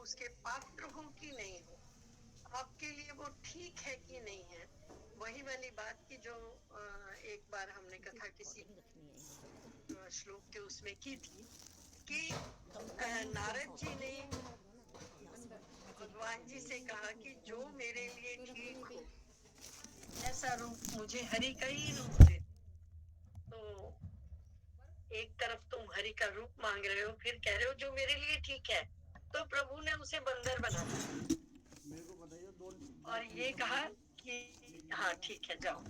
उसके पात्र हो कि नहीं हो, आपके लिए वो ठीक है कि नहीं है। वही वाली बात की जो एक बार हमने कथा किसी श्लोक के उसमें की थी कि नारद जी ने भगवान जी से कहा कि जो मेरे लिए ठीक हो ऐसा रूप मुझे हरि का ही रूप दे। तो एक तरफ तुम हरि का रूप मांग रहे हो, फिर कह रहे हो जो मेरे लिए ठीक है। तो प्रभु ने उसे बंदर बना दिया और ये कहा कि हाँ ठीक है जाओ।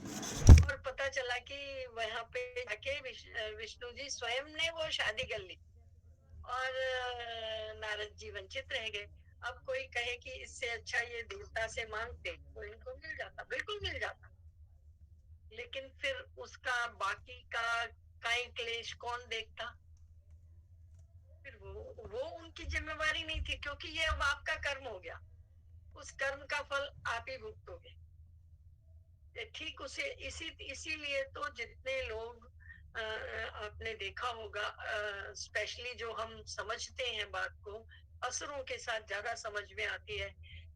और पता चला कि वहां पे जाके विष्णु जी स्वयं ने वो शादी कर ली और नारद जी वंचित रह गए। अब कोई कहे कि इससे अच्छा ये देवता से मांगते तो इनको मिल जाता, बिल्कुल मिल जाता, लेकिन फिर उसका बाकी का काई क्लेश कौन देखता। फिर वो उनकी जिम्मेवारी नहीं थी, क्योंकि ये अब आपका कर्म हो गया, उस कर्म का फल आप ही भुगतोगे। ठीक उसे इसीलिए तो जितने लोग आपने देखा होगा, स्पेशली जो हम समझते हैं बात को, असुरों के साथ ज्यादा समझ में आती है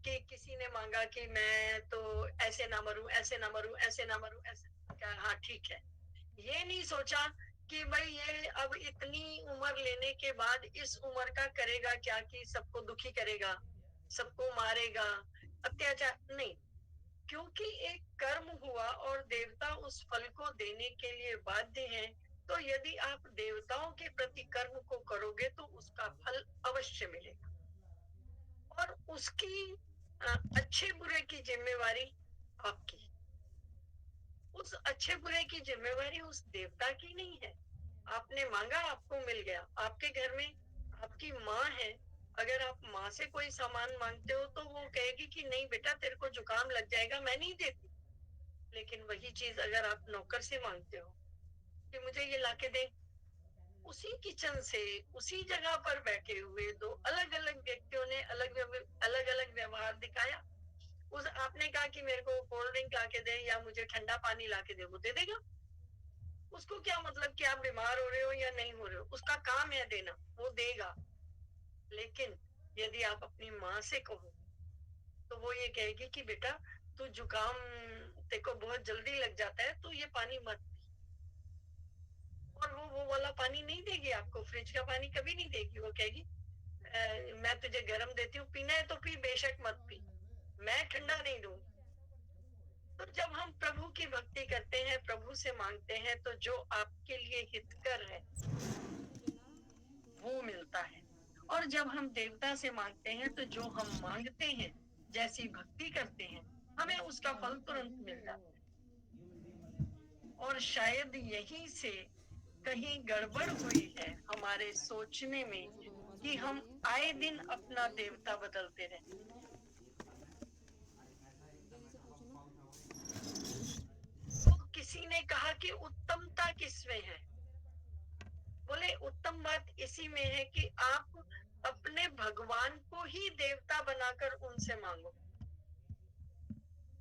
कि किसी ने मांगा कि मैं तो ऐसे ना मरूं, ऐसे ना मरूं, ऐसे ना मरूं, ऐसे क्या, हाँ ठीक है। ये नहीं सोचा कि भाई ये अब इतनी उम्र लेने के बाद इस उम्र का करेगा क्या, कि सबको दुखी करेगा, सबको मारेगा, अत्याचार नहीं। क्योंकि एक कर्म हुआ और देवता उस फल को देने के लिए बाध्य हैं, तो यदि आप देवताओं के प्रति कर्म को करोगे तो उसका फल अवश्य मिलेगा। और उसकी अच्छे बुरे की जिम्मेवारी आपकी, उस अच्छे बुरे की जिम्मेवारी उस देवता की नहीं है। आपने मांगा, आपको मिल गया। आपके घर में आपकी माँ है, अगर आप माँ से कोई सामान मांगते हो तो वो कहेगी कि नहीं बेटा तेरे को जुकाम लग जाएगा, मैं नहीं देती। लेकिन वही चीज अगर आप नौकर से मांगते हो कि मुझे ये लाके दे, उसी किचन से उसी जगह पर बैठे हुए दो अलग अलग व्यक्तियों ने अलग अलग व्यवहार दिखाया। उस आपने कहा कि मेरे को कोल्ड ड्रिंक लाके दे या मुझे ठंडा पानी लाके दे, वो दे देगा। उसको क्या मतलब कि आप बीमार हो रहे हो या नहीं हो रहे हो, उसका काम है देना, वो देगा। लेकिन यदि आप अपनी माँ से कहो तो वो ये कहेगी कि बेटा तू जुकाम तेको बहुत जल्दी लग जाता है, तो ये पानी मत पी। और वो वाला पानी नहीं देगी आपको, फ्रिज का पानी कभी नहीं देगी। वो कहेगी मैं तुझे गर्म देती हूँ, पीना है तो पी, बेशक मत पी, मैं ठंडा नहीं दूंगी। तो जब हम प्रभु की भक्ति करते हैं, प्रभु से मांगते हैं, तो जो आपके लिए हितकर है वो मिलता है। और जब हम देवता से मांगते हैं तो जो हम मांगते हैं, जैसी भक्ति करते हैं, हमें उसका फल तुरंत मिल जाता है। और शायद यहीं से कहीं गड़बड़ हुई है हमारे सोचने में कि हम आए दिन अपना देवता बदलते रहते। तो किसी ने कहा कि उत्तमता किसमें है? बोले उत्तम बात इसी में है कि आप अपने भगवान को ही देवता बनाकर उनसे मांगो,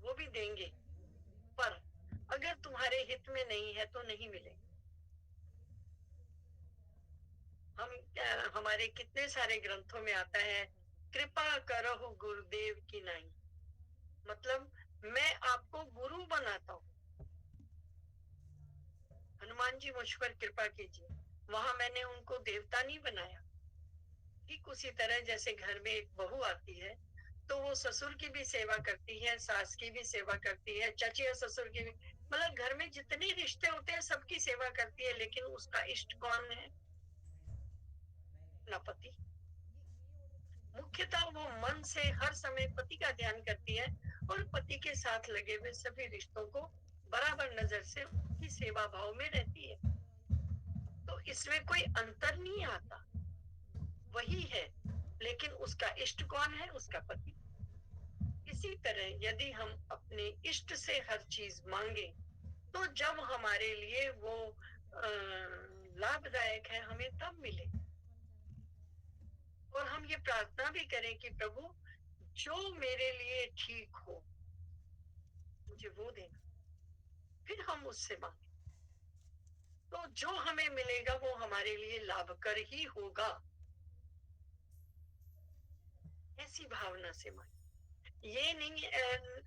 वो भी देंगे, पर अगर तुम्हारे हित में नहीं है तो नहीं मिलेगा। हमारे कितने सारे ग्रंथों में आता है, कृपा करो गुरुदेव की नहीं, मतलब मैं आपको गुरु बनाता हूँ, हनुमान जी मुझ पर कृपा कीजिए, वहां मैंने उनको देवता नहीं बनाया। ठीक उसी तरह जैसे घर में एक बहू आती है तो वो ससुर की भी सेवा करती है, सास की भी सेवा करती है, चाची और ससुर की भी, मतलब घर में जितने रिश्ते होते हैं सबकी सेवा करती है, लेकिन उसका इष्ट कौन है? ना पति। मुख्यतः वो मन से हर समय पति का ध्यान करती है और पति के साथ लगे हुए सभी रिश्तों को बराबर नजर से उनकी सेवा भाव में रहती है। तो इसमें कोई अंतर नहीं आता, वही है, लेकिन उसका इष्ट कौन है? उसका पति। इसी तरह यदि हम अपने इष्ट से हर चीज मांगे तो जब हमारे लिए वो लाभदायक है हमें तब मिले। और हम ये प्रार्थना भी करें कि प्रभु जो मेरे लिए ठीक हो मुझे वो देना, फिर हम उससे मांगे तो जो हमें मिलेगा वो हमारे लिए लाभकर ही होगा। ऐसी भावना से मांगे। ये नहीं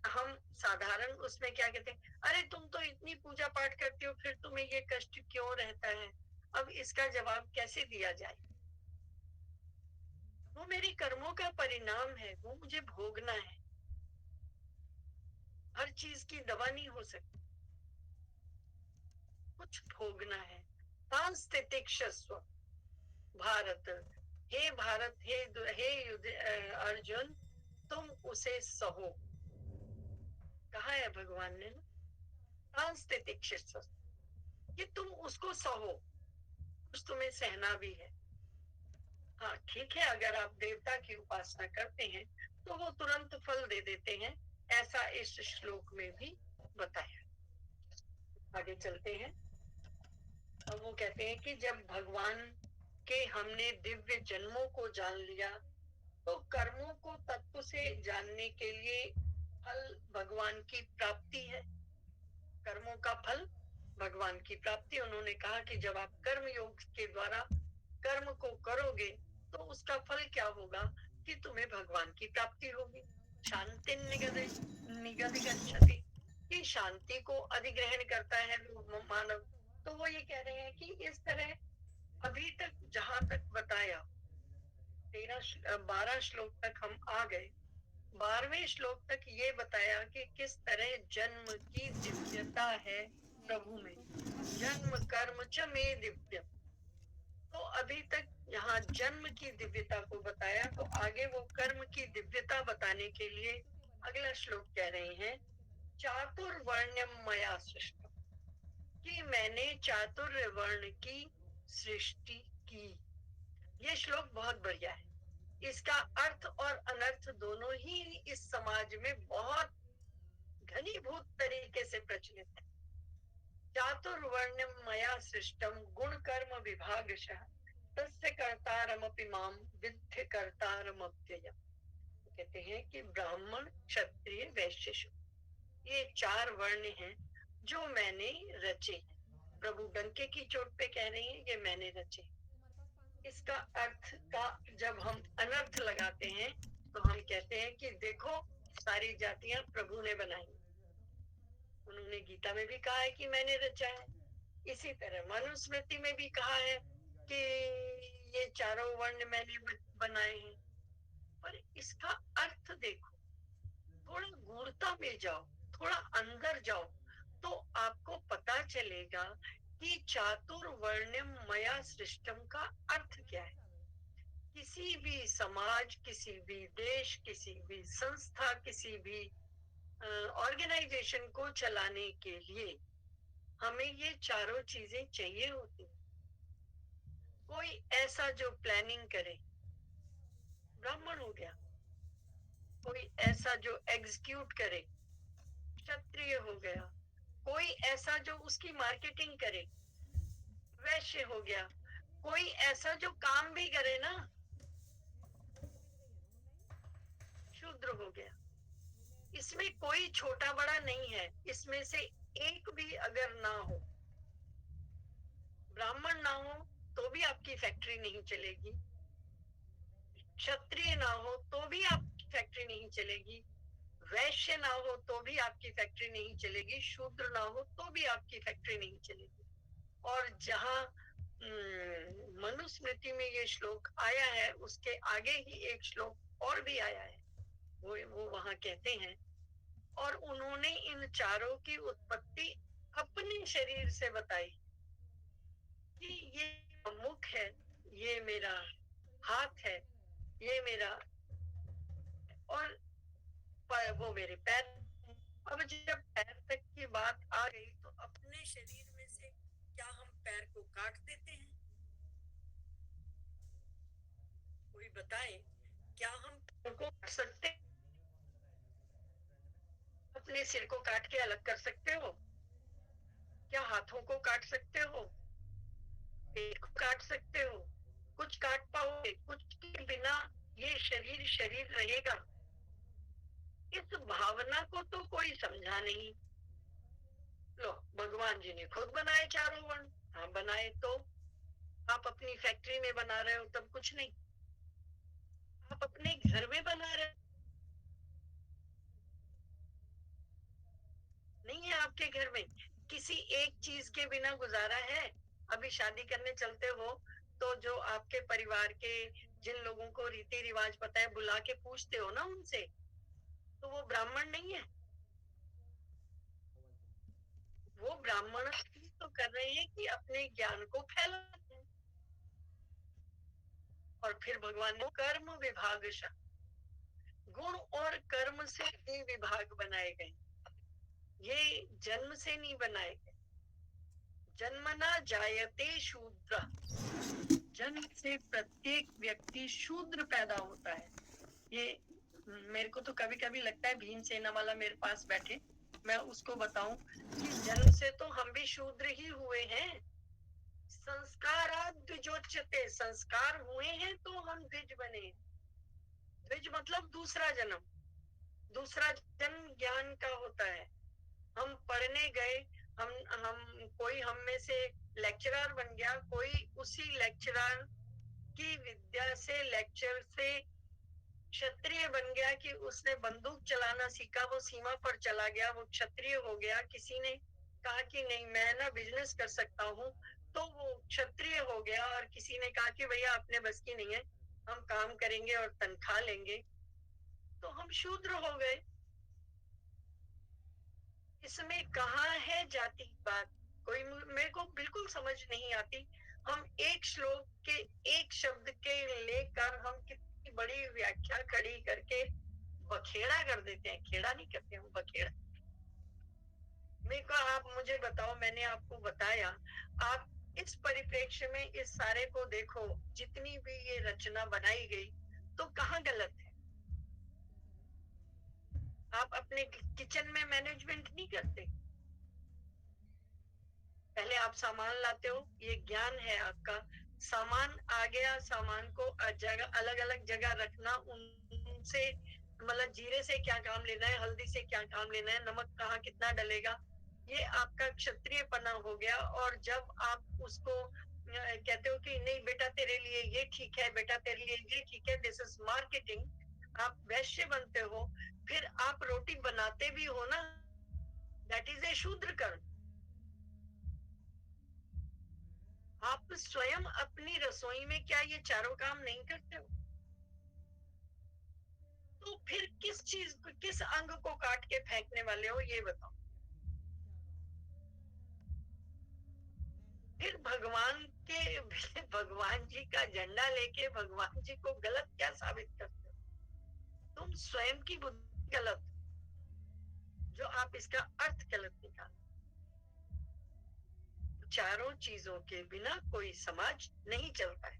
हम साधारण उसमें क्या कहते हैं, अरे तुम तो इतनी पूजा पाठ करती हो, फिर तुम्हें ये कष्ट क्यों रहता है? अब इसका जवाब कैसे दिया जाए? वो मेरे कर्मों का परिणाम है, वो मुझे भोगना है। हर चीज की दवा नहीं हो सकती, कुछ भोगना है। सांस्थितिक्षस्व भारत, हे भारत, हे युद्ध अर्जुन, तुम उसे सहो। कहा है भगवान ने ना, सांस्थितिक्षस्व, कि तुम उसको सहो, कुछ तुम्हें सहना भी है। हाँ ठीक है, अगर आप देवता की उपासना करते हैं तो वो तुरंत फल दे देते हैं, ऐसा इस श्लोक में भी बताया। आगे चलते हैं। अब वो कहते हैं कि जब भगवान के हमने दिव्य जन्मों को जान लिया, तो कर्मों को तत्व से जानने के लिए फल भगवान की प्राप्ति है। कर्मों का फल भगवान की प्राप्ति। उन्होंने कहा कि जब आप कर्म योग के द्वारा कर्म को करोगे तो उसका फल क्या होगा, कि तुम्हें भगवान की प्राप्ति होगी। शांति निगदे निगद गच्छति, कि शांति को अधिग्रहण करता है मानव। तो वो ये कह रहे हैं कि इस तरह अभी तक जहां तक बताया, 12 श्लोक तक हम आ गए। 12वें श्लोक तक ये बताया कि किस तरह जन्म की दिव्यता है प्रभु में। जन्म कर्म च में दिव्य। तो अभी तक यहाँ जन्म की दिव्यता को बताया, तो आगे वो कर्म की दिव्यता बताने के लिए अगला श्लोक कह रहे हैं, चातुर्वर्ण्यम मया सृष्टम, कि मैंने चातुर्य वर्ण की सृष्टि की। ये श्लोक बहुत बढ़िया है। इसका अर्थ और अनर्थ दोनों ही इस समाज में बहुत घनीभूत तरीके से प्रचलित है। चातुर्वर्ण्यम मया सृष्टम गुण कर्म विभागशः तस्य कर्तारमपि मां विद्धि कर्तारमव्ययम्। कहते हैं कि ब्राह्मण क्षत्रिय वैश्य शूद्र, ये 4 वर्ण हैं जो मैंने रचे हैं। प्रभु डंके की चोट पे कह रहे हैं ये मैंने रचे। इसका अर्थ का जब हम अनर्थ लगाते हैं तो हम कहते हैं कि देखो सारी जातियां प्रभु ने बनाई। उन्होंने गीता में भी कहा है कि मैंने रचा है। इसी तरह मनुस्मृति में भी कहा है कि ये चारों वर्ण मैंने बनाए हैं। पर इसका अर्थ देखो, थोड़ा गूढ़ता में जाओ, थोड़ा अंदर जाओ, तो आपको पता चलेगा कि चातुर्वर्ण्यम मया सृष्टम का अर्थ क्या है। किसी भी समाज, किसी भी देश, किसी भी संस्था, किसी भी ऑर्गेनाइजेशन को चलाने के लिए हमें ये चारों चीजें चाहिए होती हैं। कोई ऐसा जो प्लानिंग करे, ब्राह्मण हो गया। कोई ऐसा जो एग्जीक्यूट करे, क्षत्रिय हो गया। कोई ऐसा जो उसकी मार्केटिंग करे, वैश्य हो गया। कोई ऐसा जो काम भी करे ना, शूद्र हो गया। इसमें कोई छोटा बड़ा नहीं है। इसमें से एक भी अगर ना हो, ब्राह्मण ना हो तो भी आपकी फैक्ट्री नहीं चलेगी, क्षत्रिय ना हो तो भी आपकी फैक्ट्री नहीं चलेगी, वैश्य ना हो तो भी आपकी फैक्ट्री नहीं चलेगी, शूद्र ना हो तो भी आपकी फैक्ट्री नहीं चलेगी। और जहाँ मनुस्मृति में ये श्लोक आया है, उसके आगे ही एक श्लोक और भी आया है। वो वहां कहते हैं, और उन्होंने इन चारों की उत्पत्ति अपने शरीर से बताई कि ये मुख है, ये मेरा हाथ है, ये मेरा, और वो मेरे पैर। अब जब पैर तक की बात आ गई तो अपने शरीर में से क्या हम पैर को काट देते हैं? कोई बताए, क्या हम पैर को काट सकते हैं? अपने सिर को काट के अलग कर सकते हो? क्या हाथों को काट सकते हो? पेट को काट सकते हो? कुछ काट पाओगे? कुछ के बिना ये शरीर शरीर रहेगा? इस भावना को तो कोई समझा नहीं। लो, भगवान जी ने खुद बनाए चारों वर्ण। हाँ बनाए, तो आप अपनी फैक्ट्री में बना रहे हो तब कुछ नहीं। आप अपने घर में बना रहे, नहीं है आपके घर में किसी एक चीज के बिना गुजारा है। अभी शादी करने चलते हो तो जो आपके परिवार के जिन लोगों को रीति रिवाज पता है बुला के पूछते हो ना उनसे, तो वो ब्राह्मण नहीं है। वो ब्राह्मण तो कर रहे हैं कि अपने ज्ञान को फैलाते हैं। और फिर भगवान ने कर्म विभाग, गुण और कर्म से ये विभाग बनाए गए, ये जन्म से नहीं बनाए गए। जन्मना जायते शूद्र, जन्म से प्रत्येक व्यक्ति शूद्र पैदा होता है। ये मेरे को तो कभी कभी लगता है भीमसेना वाला मेरे पास बैठे, मैं उसको बताऊं कि जन्म से तो हम भी शूद्र ही हुए हैं। संस्काराद द्विजोच्यते, संस्कार हुए हैं तो हम द्विज बने। द्विज मतलब दूसरा जन्म। दूसरा जन्म ज्ञान का होता है। हम पढ़ने गए, हम कोई हम में से लेक्चरर बन गया, कोई उसी लेक्चरर की विद्या से, लेक्चर से क्षत्रिय बन गया कि उसने बंदूक चलाना सीखा, वो सीमा पर चला गया, वो क्षत्रिय हो गया। किसी ने कहा कि नहीं मैं ना बिजनेस कर सकता हूँ, तो वो क्षत्रिय हो गया। और किसी ने कहा कि भैया अपने बस की नहीं है, हम काम करेंगे और तनख्वाह लेंगे, तो हम शूद्र हो गए। इसमें कहाँ है जाति की बात? कोई मेरे को बिल्कुल समझ नहीं आती। हम एक श्लोक के एक शब्द के लेकर हम कितनी बड़ी व्याख्या खड़ी करके बखेड़ा कर देते हैं। खेड़ा नहीं करते हम, बखेड़ा। मेरे को आप मुझे बताओ, मैंने आपको बताया, आप इस परिप्रेक्ष्य में इस सारे को देखो, जितनी भी ये रचना बनाई गई तो कहाँ गलत है? आप अपने किचन में मैनेजमेंट नहीं करते? पहले आप सामान लाते हो, ये ज्ञान है आपका। सामान आ गया, सामान को जगह अलग अलग जगह रखना, उनसे मतलब जीरे से क्या काम लेना है, हल्दी से क्या काम लेना है, नमक कहाँ कितना डलेगा, ये आपका क्षत्रियपना हो गया। और जब आप उसको कहते हो कि नहीं बेटा तेरे लिए ये ठीक है, बेटा तेरे लिए ये ठीक है, दिस इज मार्केटिंग, आप वैश्य बनते हो। फिर आप रोटी बनाते भी हो ना, दैट इज ए शूद्र कर्म। आप स्वयं अपनी रसोई में क्या ये चारों काम नहीं करते हो? तो फिर किस चीज को, किस अंग को काट के फेंकने वाले हो, ये बताओ। फिर भगवान के भगवान जी का झंडा लेके भगवान जी को गलत क्या साबित करते हो? तुम स्वयं की बुद्धि गलत, जो आप इसका अर्थ गलत निकाल। चारों चीजों के बिना कोई समाज नहीं चलता है।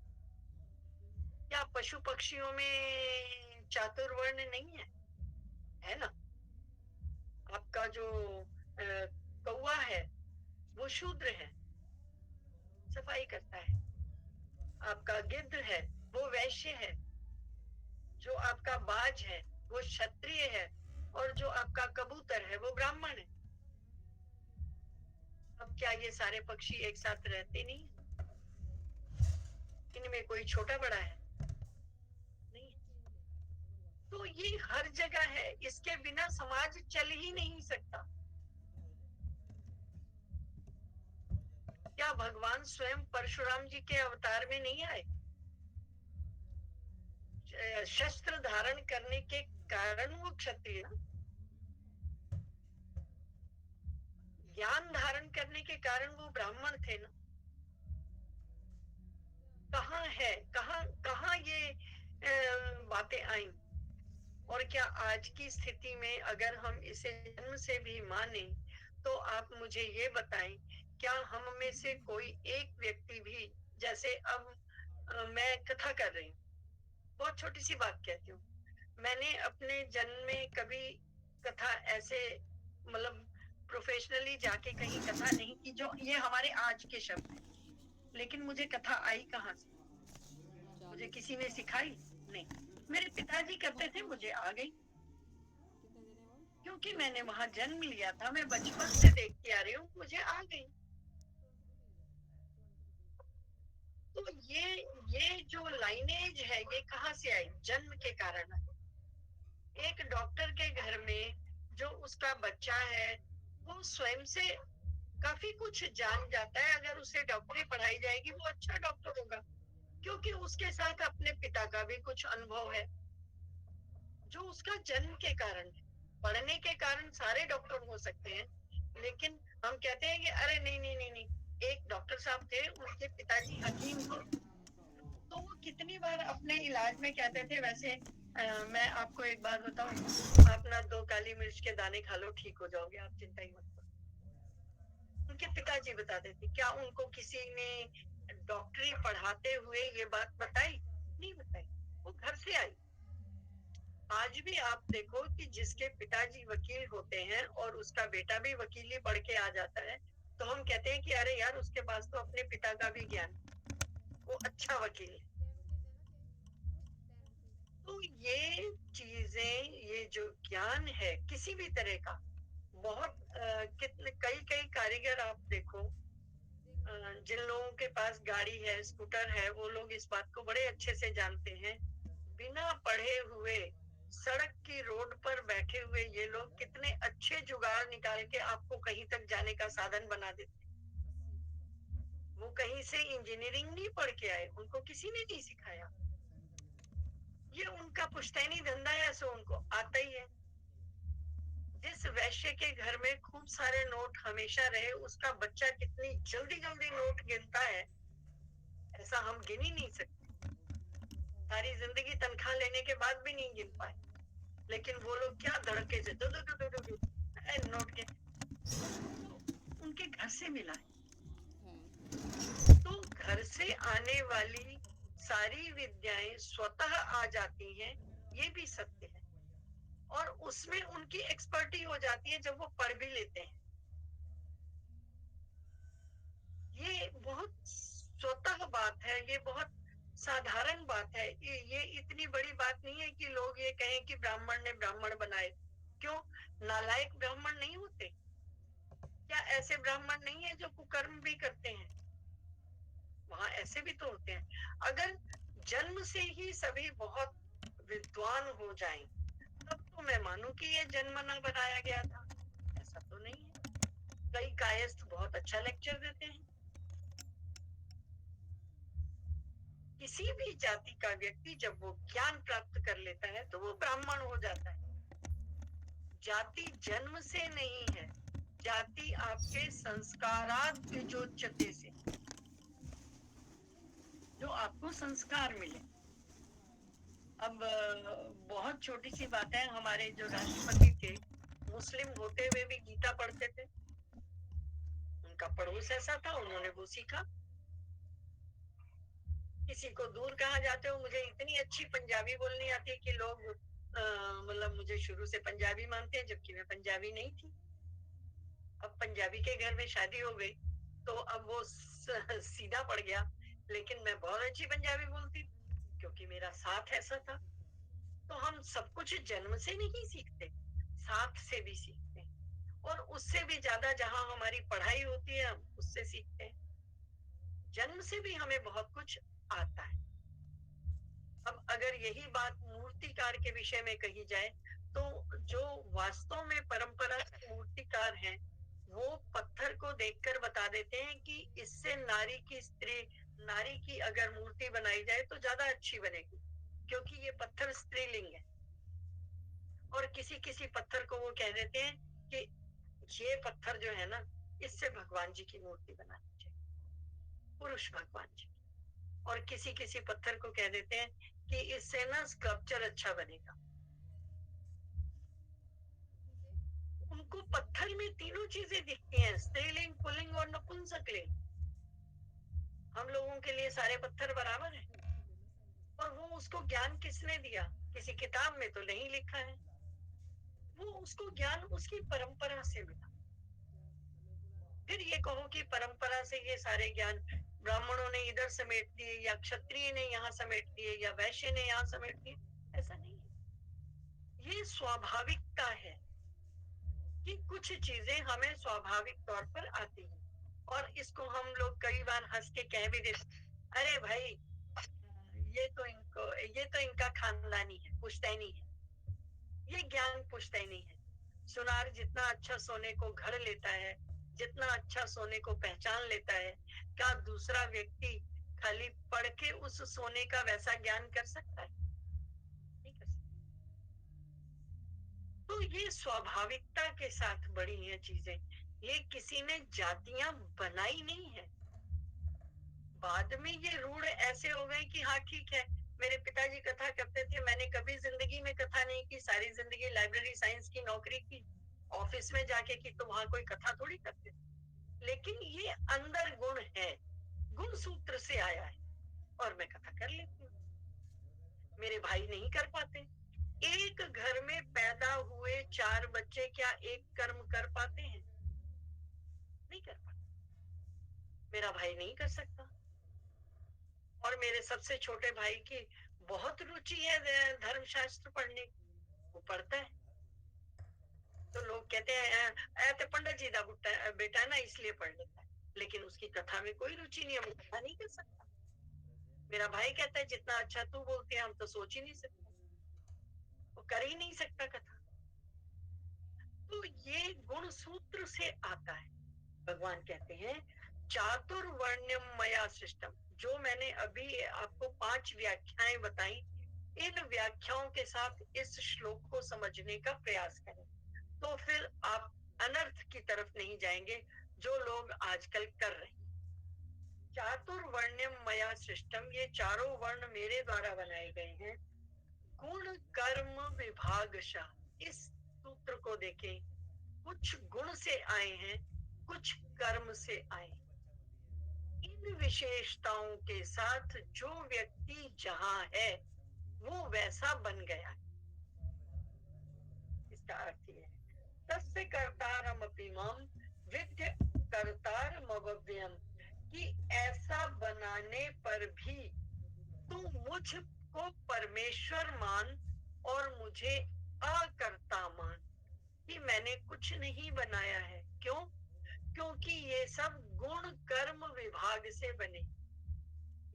क्या पशु पक्षियों में चातुर्वर्ण नहीं है? है ना? आपका जो कौवा है वो शूद्र है, सफाई करता है। आपका गिद्ध है वो वैश्य है। जो आपका बाज है वो क्षत्रिय है। और जो आपका कबूतर है वो ब्राह्मण है। अब क्या ये सारे पक्षी एक साथ रहते नहीं? इनमें कोई छोटा बड़ा है? नहीं। तो ये हर जगह है, इसके बिना समाज चल ही नहीं सकता। क्या भगवान स्वयं परशुराम जी के अवतार में नहीं आए? शस्त्र धारण करने के कारण वो क्षत्रिय, ज्ञान धारण करने के कारण वो ब्राह्मण थे ना। कहाँ है, कहाँ कहाँ ये बातें आई? और क्या आज की स्थिति में अगर हम इसे जन्म से भी माने, तो आप मुझे ये बताएं, क्या हम में से कोई एक व्यक्ति भी, जैसे अब मैं कथा कर रही हूँ, बहुत छोटी सी बात कहती हूँ, मैंने अपने जन्म में कभी कथा ऐसे मतलब प्रोफेशनली जाके कहीं कथा नहीं की, जो ये हमारे आज के शब्द हैं। लेकिन मुझे कथा आई कहाँ से? मुझे किसी ने सिखाई? नहीं, मेरे पिताजी करते थे, मुझे आ गई, क्योंकि मैंने वहां जन्म लिया था, मैं बचपन से देख के आ रही हूँ, मुझे आ गई। तो ये जो लाइनेज है, ये कहाँ से आई? जन्म के कारण आई। एक डॉक्टर के घर में जो उसका बच्चा है, वो स्वयं से काफी कुछ जान जाता है। अगर उसे डॉक्टरी पढ़ाई जाएगी, वो अच्छा डॉक्टर होगा, क्योंकि उसके साथ अपने पिता का भी कुछ अनुभव है, जो उसका जन्म के कारण है। पढ़ने के कारण सारे डॉक्टर हो सकते हैं, लेकिन हम कहते हैं कि अरे नहीं नहीं नहीं नहीं, एक डॉक्टर साहब थे, उनके पिताजी हकीम थे, तो वो कितनी बार अपने इलाज में कहते थे, वैसे मैं आपको एक बात बताऊं, आप ना 2 काली मिर्च के दाने खा लो, ठीक हो जाओगे, आप चिंता ही मत करो। उनके पिताजी बताते थे। क्या उनको किसी ने डॉक्टरी पढ़ाते हुए ये बात बताई? नहीं बताई, वो घर से आई। आज भी आप देखो कि जिसके पिताजी वकील होते हैं और उसका बेटा भी वकीली पढ़ के आ जाता है, तो हम कहते हैं कि अरे यार, उसके पास तो अपने पिता का भी ज्ञान, वो अच्छा वकील है। तो ये चीजें, ये जो ज्ञान है किसी भी तरह का, बहुत कितने कई कई कारीगर आप देखो, जिन लोगों के पास गाड़ी है, स्कूटर है, वो लोग इस बात को बड़े अच्छे से जानते हैं। बिना पढ़े हुए सड़क की रोड पर बैठे हुए ये लोग कितने अच्छे जुगाड़ निकाल के आपको कहीं तक जाने का साधन बना देते। वो कहीं से इंजीनियरिंग नहीं पढ़ के आए, उनको किसी ने नहीं सिखाया, ये उनका पुश्तैनी धंधा है, सो उनको आता ही है। जिस वैश्य के घर में खूब सारे नोट हमेशा रहे, उसका बच्चा कितनी जल्दी जल्दी नोट गिनता है, ऐसा हम गिन ही नहीं सकते। सारी जिंदगी तनख्वाह लेने के बाद भी नहीं गिन पाए, लेकिन वो लोग क्या धड़के से दो दो दो दो दो दो नोट के, उनके घर से मिला है। तो घर से आने वाली सारी विद्याएं स्वतः आ जाती हैं, ये भी सत्य है, और उसमें उनकी एक्सपर्टी हो जाती है जब वो पढ़ भी लेते हैं। ये बहुत स्वतः बात है, ये बहुत साधारण बात है। ये इतनी बड़ी बात नहीं है कि लोग ये कहें कि ब्राह्मण ने ब्राह्मण बनाए। क्यों? नालायक ब्राह्मण नहीं होते क्या? ऐसे ब्राह्मण नहीं है जो कुकर्म भी करते हैं? वहां ऐसे भी तो होते हैं। अगर जन्म से ही सभी बहुत विद्वान हो जाएं, तब तो मैं मानूं कि ये जन्मना बनाया गया था। ऐसा तो नहीं है। कई कायस्थ बहुत अच्छा लेक्चर देते हैं। किसी भी जाति का व्यक्ति जब वो ज्ञान प्राप्त कर लेता है, तो वो ब्राह्मण हो जाता है। जाति जन्म से नहीं है, जाति आपके संस्कारात विजोच्यते से, जो आपको संस्कार मिले। अब बहुत छोटी सी बात है, हमारे जो राष्ट्रपति थे, मुस्लिम होते हुए भी गीता पढ़ते थे। उनका पड़ोस ऐसा था, उन्होंने वो सीखा। किसी को दूर कहाँ जाते हो, मुझे इतनी अच्छी पंजाबी बोलनी आती है कि लोग मतलब मुझे शुरू से पंजाबी मानते हैं, जबकि मैं पंजाबी नहीं थी। अब पंजाबी के घर में शादी हो गई, तो अब वो सीधा पड़ गया, लेकिन मैं बहुत अच्छी पंजाबी बोलती, क्योंकि मेरा साथ ऐसा था। तो हम सब कुछ जन्म से नहीं सीखते, साथ से भी सीखते हैं, और उससे भी ज्यादा जहां हमारी पढ़ाई होती है, हम उससे सीखते हैं। जन्म से भी हमें बहुत कुछ आता है। अब अगर यही बात मूर्तिकार के विषय में कही जाए, तो जो वास्तव में परंपरा मूर्तिकार हैं, वो पत्थर को देखकर बता देते हैं कि इससे नारी की, स्त्री नारी की अगर मूर्ति बनाई जाए तो ज्यादा अच्छी बनेगी, क्योंकि ये पत्थर स्त्रीलिंग है। और किसी किसी पत्थर को वो कह देते हैं कि ये पत्थर जो है ना, इससे भगवान जी की मूर्ति बनानी चाहिए, पुरुष भगवान जी। और किसी किसी पत्थर को कह देते हैं कि इससे ना स्कल्पचर अच्छा बनेगा। उनको पत्थर में तीनों चीजें दिखती हैं, स्त्रीलिंग, पुल्लिंग और नपुंसकलिंग। हम लोगों के लिए सारे पत्थर बराबर हैं। और वो उसको ज्ञान किसने दिया? किसी किताब में तो नहीं लिखा है, वो उसको ज्ञान उसकी परंपरा से मिला। फिर ये कहो कि परंपरा से ये सारे ज्ञान ब्राह्मणों ने इधर समेट दिए, या क्षत्रिय ने यहाँ समेट दिए, या वैश्य ने यहाँ समेट दिए, ऐसा नहीं है। ये स्वाभाविकता है कि कुछ चीजें हमें स्वाभाविक तौर पर आती हैं, और इसको हम लोग कई बार हंस के कह भी देते, अरे भाई ये तो इनको ये तो इनका खानदानी है, पुश्तैनी है, ये ज्ञान पुश्तैनी है। सुनार जितना अच्छा सोने को घड़ लेता है, जितना अच्छा सोने को पहचान लेता है, क्या दूसरा व्यक्ति खाली पढ़ के उस सोने का वैसा ज्ञान कर सकता है? नहीं कर सकता। तो ये स्वाभाविकता के साथ बढ़ी हैं चीजें, ये किसी ने जातियां बनाई नहीं है। बाद में ये रूढ़ ऐसे हो गए कि हाँ ठीक है, मेरे पिताजी कथा करते थे, मैंने कभी जिंदगी में कथा नहीं की, सारी जिंदगी लाइब्रेरी साइंस की नौकरी की, ऑफिस में जाके की, तो वहां कोई कथा थोड़ी करते थे। लेकिन ये अंदर गुण है, गुण सूत्र से आया है, और मैं कथा कर लेती हूँ। मेरे भाई नहीं कर पाते। एक घर में पैदा हुए 4 बच्चे क्या एक कर्म कर पाते हैं? नहीं कर पाते। मेरा भाई नहीं कर सकता। और मेरे सबसे छोटे भाई की बहुत रुचि है धर्मशास्त्र पढ़ने की, वो पढ़ता है। तो लोग कहते हैं तो पंडित जी दा बेटा है ना, इसलिए पढ़ लेता है, लेकिन उसकी कथा में कोई रुचि नहीं है, वो कथा नहीं कर सकता। मेरा भाई कहता है जितना अच्छा तू बोलते हैं हम तो सोच ही नहीं सकते, वो कर ही नहीं सकता कथा। तो ये गुण सूत्र से आता है। भगवान कहते हैं चातुर्वर्ण्यम मया सृष्टम। जो मैंने अभी आपको 5 व्याख्याएं बताई, इन व्याख्याओं के साथ इस श्लोक को समझने का प्रयास करें, तो फिर आप अनर्थ की तरफ नहीं जाएंगे जो लोग आजकल कर रहे हैं। चातुर्वर्ण्यम मया सृष्टम, ये चारों वर्ण मेरे द्वारा बनाए गए हैं। गुण कर्म विभागशः, इस सूत्र को देखें, कुछ गुण से आए हैं, कुछ कर्म से आए। इन विशेषताओं के साथ जो व्यक्ति जहां है वो वैसा बन गया है। इसका अर्थ ये है तस्य कर्तारमपि माम विद्य कर्तारमव्ययम्, कि ऐसा बनाने पर भी तू मुझको परमेश्वर मान और मुझे अकर्ता मान, कि मैंने कुछ नहीं बनाया है। क्यों? क्योंकि ये सब गुण कर्म विभाग से बने।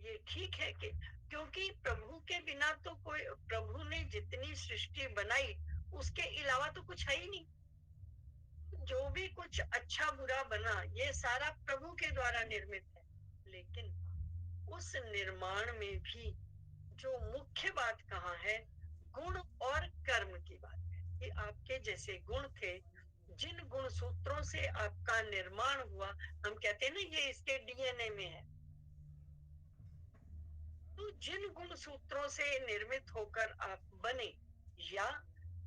ये ठीक है कि क्योंकि प्रभु के बिना तो कोई, प्रभु ने जितनी सृष्टि बनाई उसके अलावा तो कुछ है ही नहीं। जो भी कुछ अच्छा बुरा बना ये सारा प्रभु के द्वारा निर्मित है। लेकिन उस निर्माण में भी जो मुख्य बात कहाँ है, गुण और कर्म की बात है। कि आपके जैसे गुण थे, जिन गुण सूत्रों से आपका निर्माण हुआ, हम कहते हैं ना ये इसके डीएनए में है। तो जिन गुण सूत्रों से निर्मित होकर आप बने, या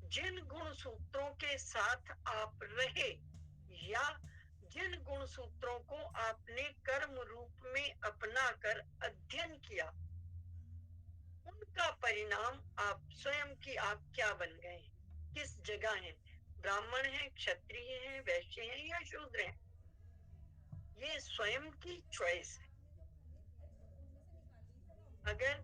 जिन गुण सूत्रों के साथ आप रहे, या जिन गुण सूत्रों को आपने कर्म रूप में अपनाकर अध्ययन किया, उनका परिणाम आप स्वयं की आप क्या बन गए, किस जगह हैं, ब्राह्मण हैं, क्षत्रिय हैं, वैश्य हैं या शूद्र हैं, ये स्वयं की चॉइस है। अगर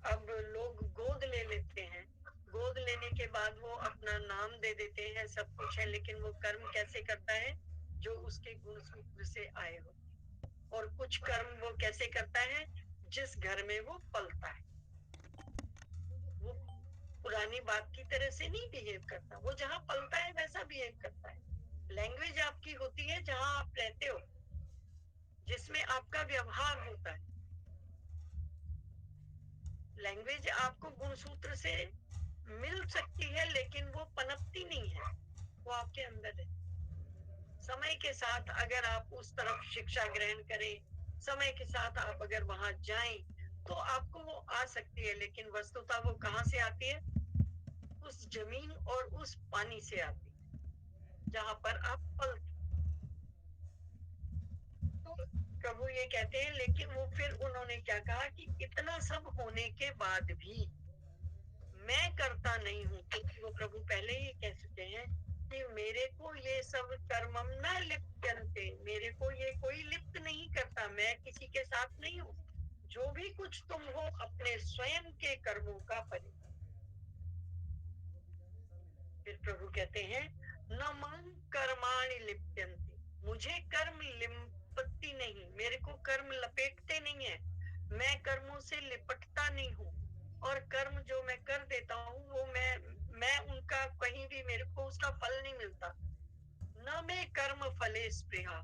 अब लोग गोद ले लेते हैं, गोद लेने के बाद वो अपना नाम दे देते हैं, सब कुछ है, लेकिन वो कर्म कैसे करता है? जो उसके गुण सूत्र से आए होते। और कुछ कर्म वो कैसे करता है? जिस घर में वो पलता है। वो पुरानी बात की तरह से नहीं बिहेव करता, वो जहाँ पलता है वैसा बिहेव करता है। लैंग्वेज आपकी होती है जहाँ आप रहते हो, जिसमें आपका व्यवहार होता है। लैंग्वेज आपको गुणसूत्र से मिल सकती है, लेकिन वो पनपती नहीं है, वो आपके अंदर है। समय के साथ अगर आप उस तरफ शिक्षा ग्रहण करें, समय के साथ आप अगर वहां जाएं, तो आपको वो आ सकती है। लेकिन वस्तुतः वो कहाँ से आती है? उस जमीन और उस पानी से आती है जहां पर आप पलते। तो प्रभु ये कहते हैं, लेकिन वो फिर उन्होंने क्या कहा कि इतना सब होने के बाद भी मैं करता नहीं हूँ, क्योंकि वो प्रभु पहले ही कह चुके हैं कि मेरे को ये सब कर्मम न लिप्यन्ते, मेरे को ये कोई लिप्त नहीं करता, मैं किसी के साथ नहीं हूँ। जो भी कुछ तुम हो अपने स्वयं के कर्मों का परिणाम। फिर प्रभु कहते हैं न मां कर्माणि लिप्यन्ते, मुझे कर्म लिपटती नहीं, मेरे को कर्म लपेटते नहीं है, मैं कर्मों से लिपटता नहीं और कर्म जो मैं कर देता हूँ वो मैं उनका कहीं भी मेरे को उसका फल नहीं मिलता। न मैं कर्म फले स्पृहा,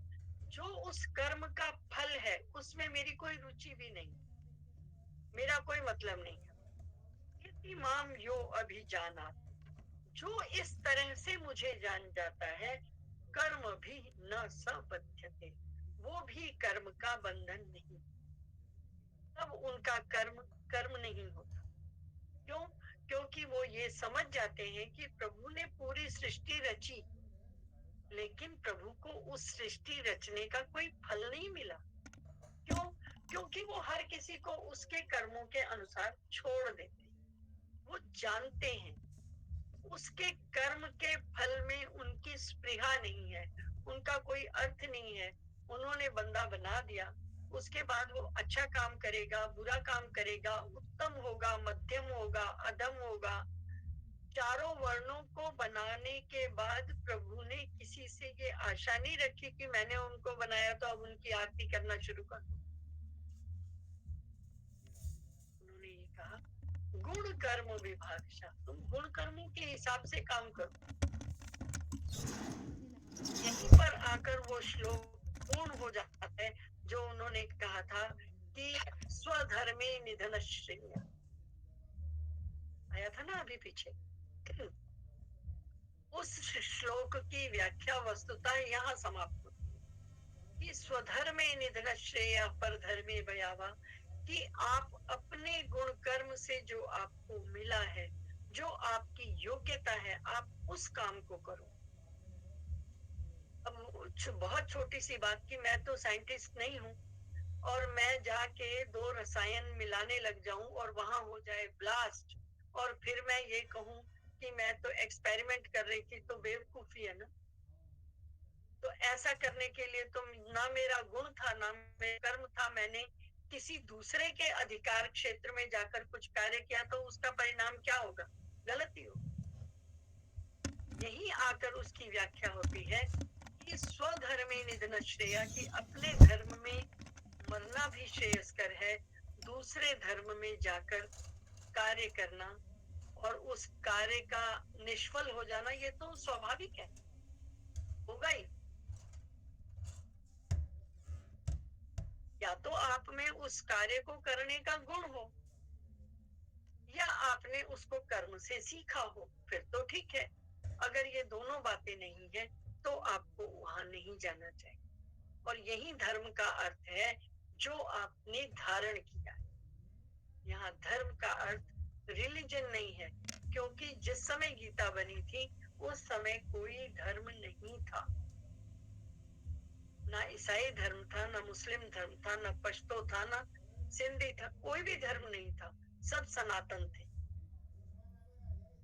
जो उस कर्म का फल है उसमें मेरी कोई रुचि भी नहीं, मेरा कोई मतलब नहीं है। इति माम यो अभी जाना, जो इस तरह से मुझे जान जाता है, कर्म भी न सबध्यते, वो भी कर्म का बंधन नहीं, तब उनका कर्म कर्म नहीं होता। क्यों? क्योंकि वो ये समझ जाते हैं कि प्रभु ने पूरी सृष्टि रची, लेकिन प्रभु को उस सृष्टि रचने का कोई फल नहीं मिला। क्यों? क्योंकि वो हर किसी को उसके कर्मों के अनुसार छोड़ देते। वो जानते हैं उसके कर्म के फल में उनकी स्पृहा नहीं है, उनका कोई अर्थ नहीं है। उन्होंने बंदा बना दिया, उसके बाद वो अच्छा काम करेगा, बुरा काम करेगा, उत्तम होगा, मध्यम होगा, अधम होगा। चारों वर्णों को बनाने के बाद प्रभु ने किसी से ये आशा नहीं रखी कि मैंने उनको बनाया तो अब उनकी आरती करना शुरू कर दो। उन्होंने ये कहा, गुण कर्म विभागशा, तुम गुण कर्मों के हिसाब से काम करो। यहीं पर आकर वो श्लोक पूर्ण हो जाता है जो उन्होंने कहा था कि स्वधर्मे निधन श्रेय, आया था ना अभी पीछे। उस श्लोक की व्याख्या वस्तुतः यहाँ समाप्त होती है कि स्वधर्मे निधन श्रेय पर धर्मे भयावा, कि आप अपने गुण कर्म से जो आपको मिला है, जो आपकी योग्यता है, आप उस काम को करो। अब बहुत छोटी सी बात कि मैं तो साइंटिस्ट नहीं हूँ और मैं जाके दो रसायन मिलाने लग जाऊं और वहां हो जाए ब्लास्ट, और फिर मैं ये कहूं कि मैं तो एक्सपेरिमेंट कर रही थी, तो बेवकूफी है ना। तो ऐसा करने के लिए तो ना मेरा गुण था ना मेरा कर्म था, मैंने किसी दूसरे के अधिकार क्षेत्र में जाकर कुछ कार्य किया, तो उसका परिणाम क्या होगा? गलती होगी। यही आकर उसकी व्याख्या होती है कि स्वधर्मे निधन श्रेया, कि अपने धर्म में मरना भी श्रेयस्कर है, दूसरे धर्म में जाकर कार्य करना और उस कार्य का निष्फल हो जाना, ये तो स्वाभाविक है, होगा ही। या तो आप में उस कार्य को करने का गुण हो, या आपने उसको कर्म से सीखा हो, फिर तो ठीक है। अगर ये दोनों बातें नहीं है तो आपको वहां नहीं जाना चाहिए। और यही धर्म का अर्थ है जो आपने धारण किया है। यहाँ धर्म का अर्थ रिलीजन नहीं है, क्योंकि जिस समय गीता बनी थी उस समय कोई धर्म नहीं था, ना ईसाई धर्म था, ना मुस्लिम धर्म था, ना पश्तो था, ना सिंधी था, कोई भी धर्म नहीं था, सब सनातन थे।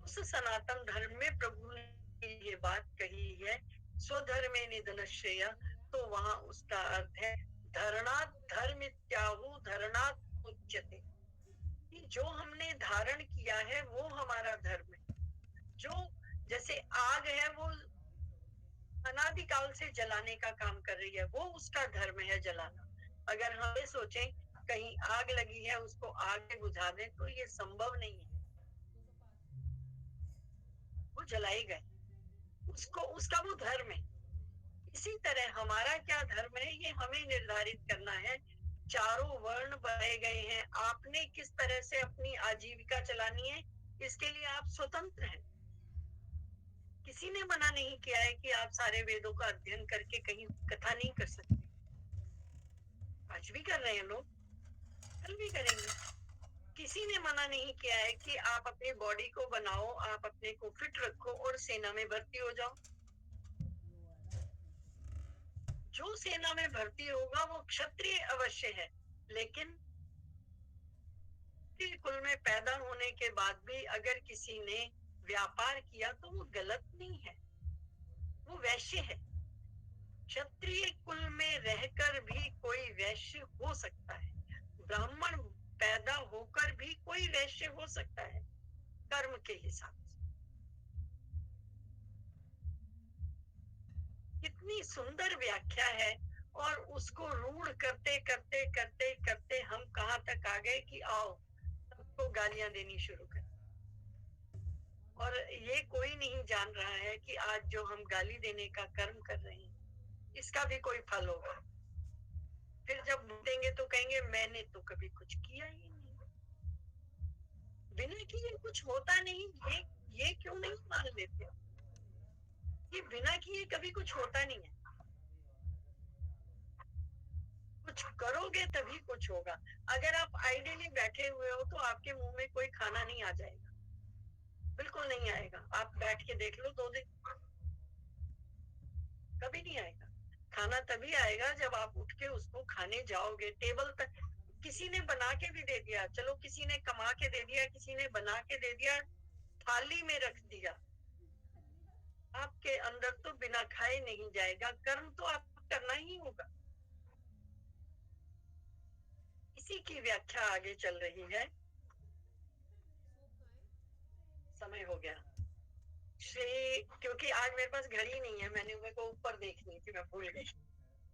उस सनातन धर्म में प्रभु ने ये बात कही है, स्वधर्मे निधन श्रेय, तो वहां उसका अर्थ है धरणात् धर्मित्याहु धरणात् उच्यते, कि जो हमने धारण किया है वो हमारा धर्म है। जो जैसे आग है वो अनादिकाल से जलाने का काम कर रही है, वो उसका धर्म है जलाना। अगर हम ये सोचें कहीं आग लगी है उसको आग में बुझा दें, तो ये संभव नहीं है, वो जलाई गए, उसको उसका वो धर्म है। इसी तरह हमारा क्या धर्म है ये हमें निर्धारित करना है। चारों वर्ण बनाए गए हैं, आपने किस तरह से अपनी आजीविका चलानी है इसके लिए आप स्वतंत्र हैं। किसी ने मना नहीं किया है कि आप सारे वेदों का अध्ययन करके कहीं कथा नहीं कर सकते। आज भी कर रहे हैं लोग, कल भी करेंगे। किसी ने मना नहीं किया है कि आप अपनी बॉडी को बनाओ, आप अपने को फिट रखो और सेना में भर्ती हो जाओ। जो सेना में भर्ती होगा वो क्षत्रिय अवश्य है, लेकिन कुल में पैदा होने के बाद भी अगर किसी ने व्यापार किया तो वो गलत नहीं है, वो वैश्य है। क्षत्रिय कुल में रहकर भी कोई वैश्य हो सकता है, ब्राह्मण पैदा होकर भी कोई वैश्य हो सकता है, कर्म के हिसाब से। कितनी सुंदर व्याख्या है, और उसको रूढ़ करते करते करते करते हम कहाँ तक आ गए कि आओ सबको गालियां देनी शुरू कर। और ये कोई नहीं जान रहा है कि आज जो हम गाली देने का कर्म कर रहे हैं इसका भी कोई फल होगा। फिर जब देंगे तो कहेंगे मैंने तो कभी कुछ किया ही नहीं, बिना किए कुछ होता नहीं। ये क्यों नहीं मान लेते कि बिना किए कभी कुछ होता नहीं है। कुछ करोगे तभी कुछ होगा। अगर आप आइडियली बैठे हुए हो तो आपके मुंह में कोई खाना नहीं आ जाएगा, बिल्कुल नहीं आएगा। आप बैठ के देख लो 2 दिन, कभी नहीं आएगा। खाना तभी आएगा जब आप उठ के उसको खाने जाओगे। टेबल तक किसी ने बना के भी दे दिया, चलो किसी ने कमा के दे दिया, किसी ने बना के दे दिया, थाली में रख दिया, आपके अंदर तो बिना खाए नहीं जाएगा। कर्म तो आपको करना ही होगा। इसी की व्याख्या आगे चल रही है। समय हो गया श्री, क्योंकि आज मेरे पास घड़ी नहीं है, मेरे को ऊपर देखनी थी, मैं भूल गई।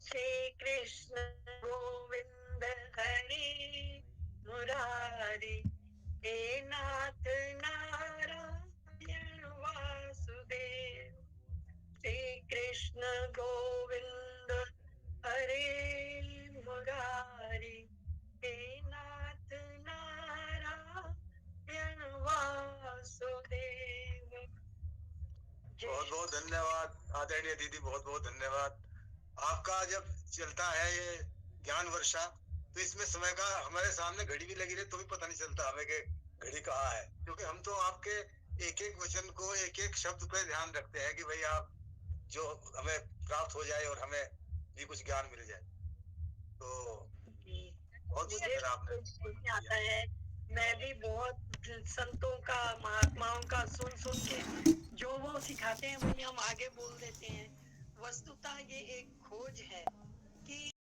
श्री कृष्ण गोविंद हरे मुरारी, हे नाथ नारायण वासुदेव। श्री कृष्ण गोविंद हरे मुरारी, हे नाथ नारायण वासुदेव। बहुत बहुत धन्यवाद आदरणीय दीदी, बहुत बहुत धन्यवाद। आपका जब चलता है ये ज्ञान वर्षा तो इसमें समय का हमारे सामने घड़ी भी लगी रहे तो भी पता नहीं चलता हमें कि घड़ी कहाँ है, क्योंकि हम तो आपके एक एक वचन को, एक एक शब्द पे ध्यान रखते हैं कि भाई आप जो हमें प्राप्त हो जाए और हमें भी कुछ ज्ञान मिल जाए। तो बहुत सुंदर आपने आता है। मैं भी बहुत संतों का, महात्माओं का सुन सुन के जो वो सिखाते हैं वही हम आगे बोल देते हैं। वस्तुतः ये एक खोज है